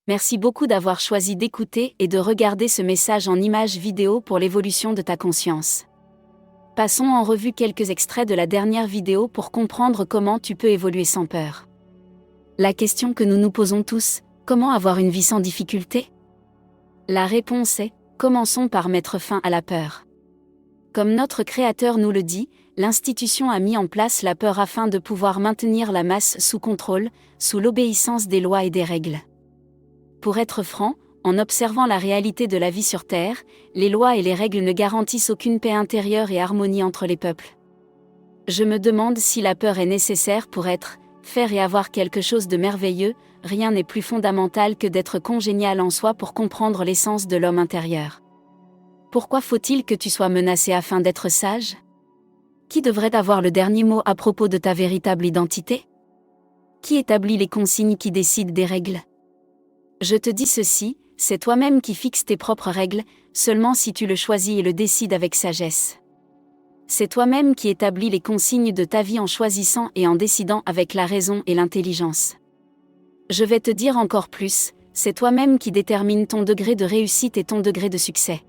Merci beaucoup d'avoir choisi d'écouter et de regarder ce message en images vidéo pour l'évolution de ta conscience. Passons en revue quelques extraits de la dernière vidéo pour comprendre comment tu peux évoluer sans peur. La question que nous nous posons tous, comment avoir une vie sans difficulté? La réponse est, commençons par mettre fin à la peur. Comme notre Créateur nous le dit, l'institution a mis en place la peur afin de pouvoir maintenir la masse sous contrôle, sous l'obéissance des lois et des règles. Pour être franc, en observant la réalité de la vie sur Terre, les lois et les règles ne garantissent aucune paix intérieure et harmonie entre les peuples. Je me demande si la peur est nécessaire pour être, faire et avoir quelque chose de merveilleux. Rien n'est plus fondamental que d'être congénial en soi pour comprendre l'essence de l'homme intérieur. Pourquoi faut-il que tu sois menacé afin d'être sage? Qui devrait avoir le dernier mot à propos de ta véritable identité? Qui établit les consignes qui décident des règles? Je te dis ceci, c'est toi-même qui fixes tes propres règles, seulement si tu le choisis et le décides avec sagesse. C'est toi-même qui établis les consignes de ta vie en choisissant et en décidant avec la raison et l'intelligence. Je vais te dire encore plus, c'est toi-même qui détermines ton degré de réussite et ton degré de succès.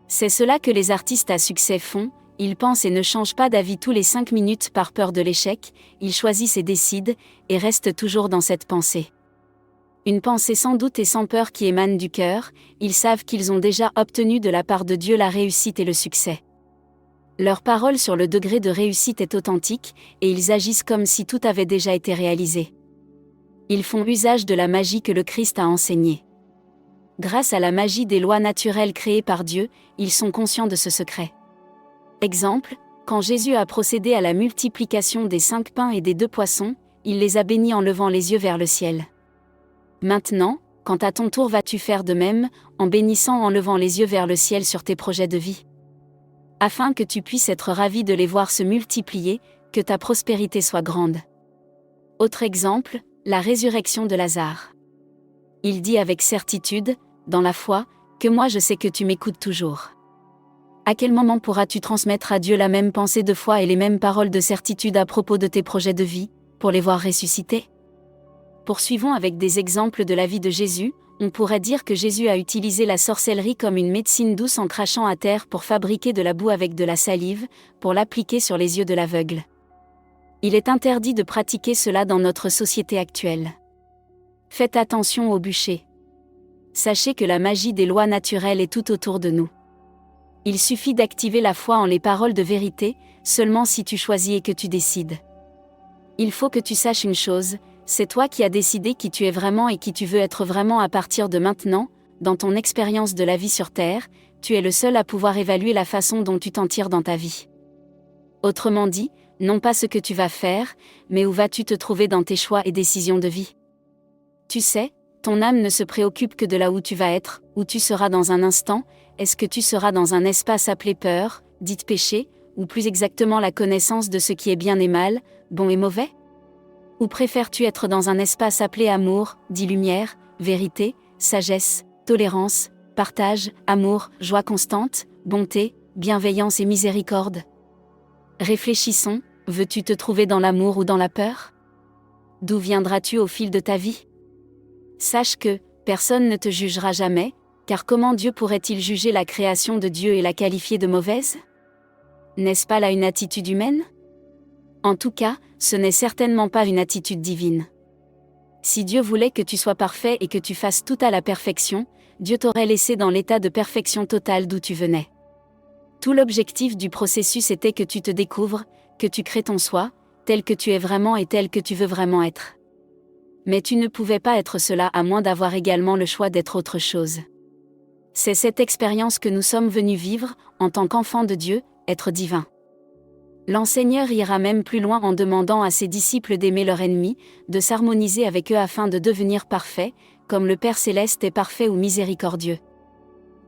C'est cela que les artistes à succès font, ils pensent et ne changent pas d'avis tous les 5 minutes par peur de l'échec, ils choisissent et décident, et restent toujours dans cette pensée. Une pensée sans doute et sans peur qui émane du cœur, ils savent qu'ils ont déjà obtenu de la part de Dieu la réussite et le succès. Leur parole sur le degré de réussite est authentique, et ils agissent comme si tout avait déjà été réalisé. Ils font usage de la magie que le Christ a enseignée. Grâce à la magie des lois naturelles créées par Dieu, ils sont conscients de ce secret. Exemple, quand Jésus a procédé à la multiplication des 5 pains et des 2 poissons, il les a bénis en levant les yeux vers le ciel. Maintenant, quand à ton tour vas-tu faire de même, en bénissant en levant les yeux vers le ciel sur tes projets de vie? Afin que tu puisses être ravi de les voir se multiplier, que ta prospérité soit grande. Autre exemple, la résurrection de Lazare. Il dit avec certitude, dans la foi, que moi je sais que tu m'écoutes toujours. À quel moment pourras-tu transmettre à Dieu la même pensée de foi et les mêmes paroles de certitude à propos de tes projets de vie, pour les voir ressusciter? Poursuivons avec des exemples de la vie de Jésus. On pourrait dire que Jésus a utilisé la sorcellerie comme une médecine douce en crachant à terre pour fabriquer de la boue avec de la salive, pour l'appliquer sur les yeux de l'aveugle. Il est interdit de pratiquer cela dans notre société actuelle. Faites attention aux bûchers. Sachez que la magie des lois naturelles est tout autour de nous. Il suffit d'activer la foi en les paroles de vérité, seulement si tu choisis et que tu décides. Il faut que tu saches une chose, c'est toi qui as décidé qui tu es vraiment et qui tu veux être vraiment à partir de maintenant, dans ton expérience de la vie sur Terre, tu es le seul à pouvoir évaluer la façon dont tu t'en tires dans ta vie. Autrement dit, non pas ce que tu vas faire, mais où vas-tu te trouver dans tes choix et décisions de vie. Tu sais, ton âme ne se préoccupe que de là où tu vas être, où tu seras dans un instant. Est-ce que tu seras dans un espace appelé peur, dite péché, ou plus exactement la connaissance de ce qui est bien et mal, bon et mauvais? Ou préfères-tu être dans un espace appelé amour, dit lumière, vérité, sagesse, tolérance, partage, amour, joie constante, bonté, bienveillance et miséricorde? Réfléchissons, veux-tu te trouver dans l'amour ou dans la peur? D'où viendras-tu au fil de ta vie? Sache que, personne ne te jugera jamais, car comment Dieu pourrait-il juger la création de Dieu et la qualifier de mauvaise? N'est-ce pas là une attitude humaine? En tout cas, ce n'est certainement pas une attitude divine. Si Dieu voulait que tu sois parfait et que tu fasses tout à la perfection, Dieu t'aurait laissé dans l'état de perfection totale d'où tu venais. Tout l'objectif du processus était que tu te découvres, que tu crées ton soi, tel que tu es vraiment et tel que tu veux vraiment être. Mais tu ne pouvais pas être cela à moins d'avoir également le choix d'être autre chose. C'est cette expérience que nous sommes venus vivre, en tant qu'enfants de Dieu, être divin. L'enseigneur ira même plus loin en demandant à ses disciples d'aimer leurs ennemis, de s'harmoniser avec eux afin de devenir parfaits, comme le Père Céleste est parfait ou miséricordieux.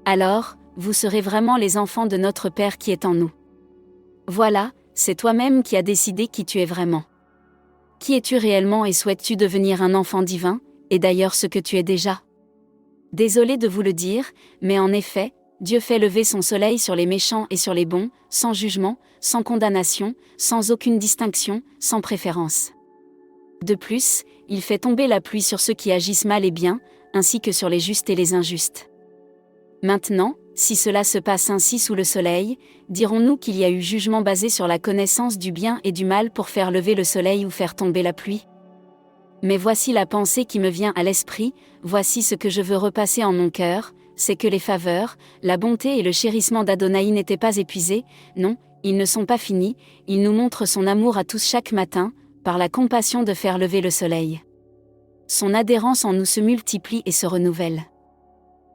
Alors, vous serez vraiment les enfants de notre Père qui est en nous. Voilà, c'est toi-même qui as décidé qui tu es vraiment. Qui es-tu réellement et souhaites-tu devenir un enfant divin, et d'ailleurs ce que tu es déjà? Désolé de vous le dire, mais en effet, Dieu fait lever son soleil sur les méchants et sur les bons, sans jugement, sans condamnation, sans aucune distinction, sans préférence. De plus, il fait tomber la pluie sur ceux qui agissent mal et bien, ainsi que sur les justes et les injustes. Maintenant, si cela se passe ainsi sous le soleil, dirons-nous qu'il y a eu jugement basé sur la connaissance du bien et du mal pour faire lever le soleil ou faire tomber la pluie? Mais voici la pensée qui me vient à l'esprit, voici ce que je veux repasser en mon cœur, c'est que les faveurs, la bonté et le chérissement d'Adonai n'étaient pas épuisés, non, ils ne sont pas finis, il nous montre son amour à tous chaque matin, par la compassion de faire lever le soleil. Son adhérence en nous se multiplie et se renouvelle.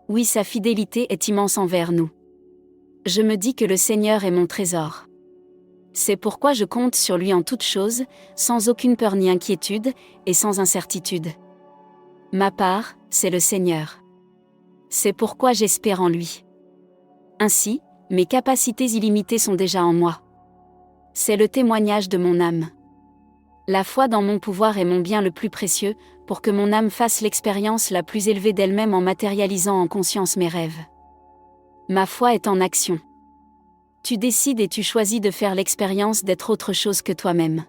Oui, sa fidélité est immense envers nous. Je me dis que le Seigneur est mon trésor. C'est pourquoi je compte sur lui en toutes choses, sans aucune peur ni inquiétude, et sans incertitude. Ma part, c'est le Seigneur. C'est pourquoi j'espère en lui. Ainsi, mes capacités illimitées sont déjà en moi. C'est le témoignage de mon âme. La foi dans mon pouvoir est mon bien le plus précieux, pour que mon âme fasse l'expérience la plus élevée d'elle-même en matérialisant en conscience mes rêves. Ma foi est en action. Tu décides et tu choisis de faire l'expérience d'être autre chose que toi-même.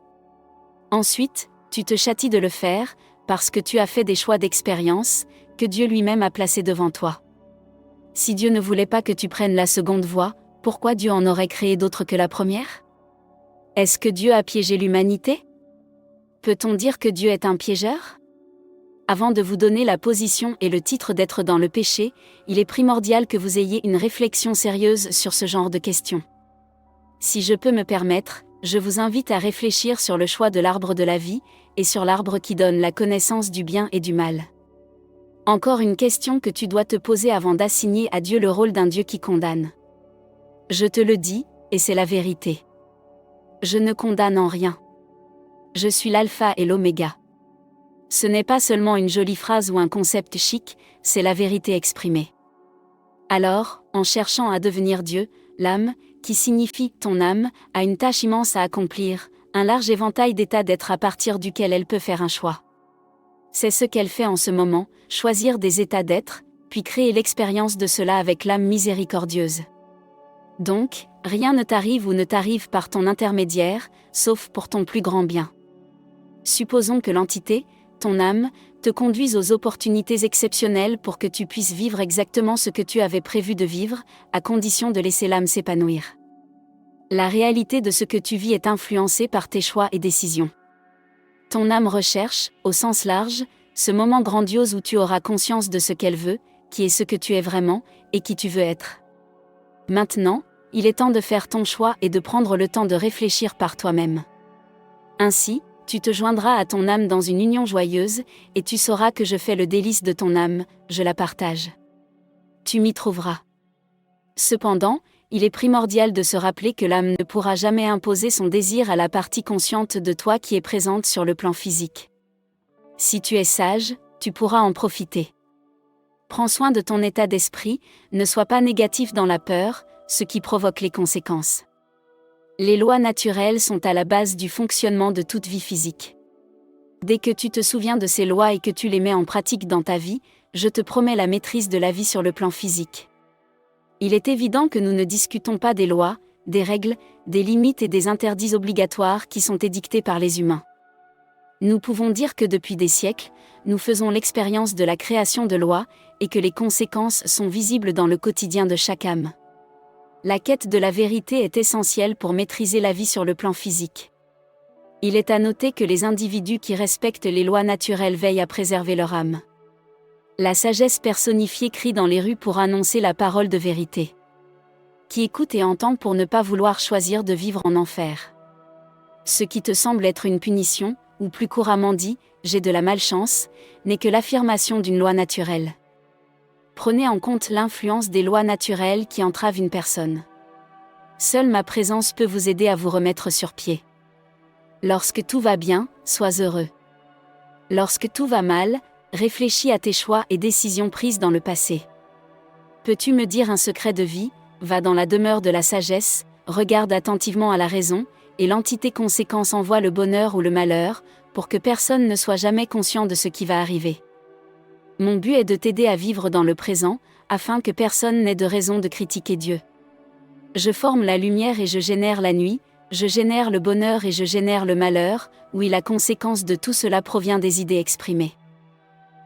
Ensuite, tu te châties de le faire, parce que tu as fait des choix d'expérience, que Dieu lui-même a placés devant toi. Si Dieu ne voulait pas que tu prennes la seconde voie, pourquoi Dieu en aurait créé d'autres que la première? Est-ce que Dieu a piégé l'humanité? Peut-on dire que Dieu est un piégeur? Avant de vous donner la position et le titre d'être dans le péché, il est primordial que vous ayez une réflexion sérieuse sur ce genre de questions. Si je peux me permettre, je vous invite à réfléchir sur le choix de l'arbre de la vie, et sur l'arbre qui donne la connaissance du bien et du mal. Encore une question que tu dois te poser avant d'assigner à Dieu le rôle d'un Dieu qui condamne. Je te le dis, et c'est la vérité. Je ne condamne en rien. Je suis l'alpha et l'oméga. Ce n'est pas seulement une jolie phrase ou un concept chic, c'est la vérité exprimée. Alors, en cherchant à devenir Dieu, l'âme, qui signifie « ton âme », a une tâche immense à accomplir, un large éventail d'états d'être à partir duquel elle peut faire un choix. C'est ce qu'elle fait en ce moment, choisir des états d'être, puis créer l'expérience de cela avec l'âme miséricordieuse. Donc, rien ne t'arrive ou ne t'arrive par ton intermédiaire, sauf pour ton plus grand bien. Supposons que l'entité, ton âme, te conduise aux opportunités exceptionnelles pour que tu puisses vivre exactement ce que tu avais prévu de vivre, à condition de laisser l'âme s'épanouir. La réalité de ce que tu vis est influencée par tes choix et décisions. Ton âme recherche, au sens large, ce moment grandiose où tu auras conscience de ce qu'elle veut, qui est ce que tu es vraiment, et qui tu veux être. Maintenant, il est temps de faire ton choix et de prendre le temps de réfléchir par toi-même. Ainsi, tu te joindras à ton âme dans une union joyeuse, et tu sauras que je fais le délice de ton âme, je la partage. Tu m'y trouveras. Cependant, il est primordial de se rappeler que l'âme ne pourra jamais imposer son désir à la partie consciente de toi qui est présente sur le plan physique. Si tu es sage, tu pourras en profiter. Prends soin de ton état d'esprit, ne sois pas négatif dans la peur, ce qui provoque les conséquences. Les lois naturelles sont à la base du fonctionnement de toute vie physique. Dès que tu te souviens de ces lois et que tu les mets en pratique dans ta vie, je te promets la maîtrise de la vie sur le plan physique. Il est évident que nous ne discutons pas des lois, des règles, des limites et des interdits obligatoires qui sont édictés par les humains. Nous pouvons dire que depuis des siècles, nous faisons l'expérience de la création de lois, et que les conséquences sont visibles dans le quotidien de chaque âme. La quête de la vérité est essentielle pour maîtriser la vie sur le plan physique. Il est à noter que les individus qui respectent les lois naturelles veillent à préserver leur âme. La sagesse personnifiée crie dans les rues pour annoncer la parole de vérité. Qui écoute et entend pour ne pas vouloir choisir de vivre en enfer. Ce qui te semble être une punition, ou plus couramment dit, j'ai de la malchance, n'est que l'affirmation d'une loi naturelle. Prenez en compte l'influence des lois naturelles qui entravent une personne. Seule ma présence peut vous aider à vous remettre sur pied. Lorsque tout va bien, sois heureux. Lorsque tout va mal, réfléchis à tes choix et décisions prises dans le passé. Peux-tu me dire un secret de vie? Va dans la demeure de la sagesse, regarde attentivement à la raison, et l'entité conséquence envoie le bonheur ou le malheur, pour que personne ne soit jamais conscient de ce qui va arriver. Mon but est de t'aider à vivre dans le présent, afin que personne n'ait de raison de critiquer Dieu. Je forme la lumière et je génère la nuit, je génère le bonheur et je génère le malheur, oui, la conséquence de tout cela provient des idées exprimées.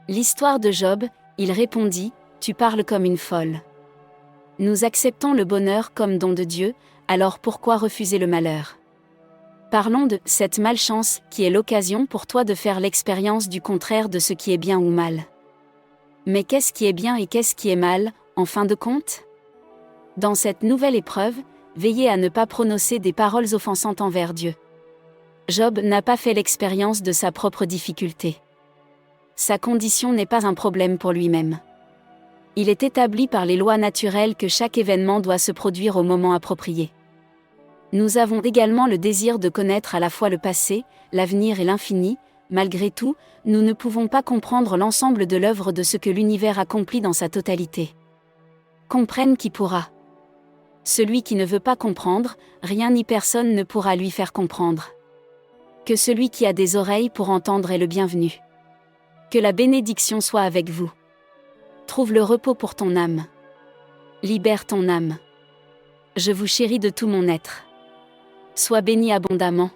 L'histoire de Job, Il répondit, tu parles comme une folle. Nous acceptons le bonheur comme don de Dieu, alors pourquoi refuser le malheur? Parlons de cette malchance qui est l'occasion pour toi de faire l'expérience du contraire de ce qui est bien ou mal. Mais qu'est-ce qui est bien et qu'est-ce qui est mal, en fin de compte? Dans cette nouvelle épreuve, veillez à ne pas prononcer des paroles offensantes envers Dieu. Job n'a pas fait l'expérience de sa propre difficulté. Sa condition n'est pas un problème pour lui-même. Il est établi par les lois naturelles que chaque événement doit se produire au moment approprié. Nous avons également le désir de connaître à la fois le passé, l'avenir et l'infini. Malgré tout, nous ne pouvons pas comprendre l'ensemble de l'œuvre de ce que l'univers accomplit dans sa totalité. Comprenne qui pourra. Celui qui ne veut pas comprendre, rien ni personne ne pourra lui faire comprendre. Que celui qui a des oreilles pour entendre est le bienvenu. Que la bénédiction soit avec vous. Trouve le repos pour ton âme. Libère ton âme. Je vous chéris de tout mon être. Sois béni abondamment.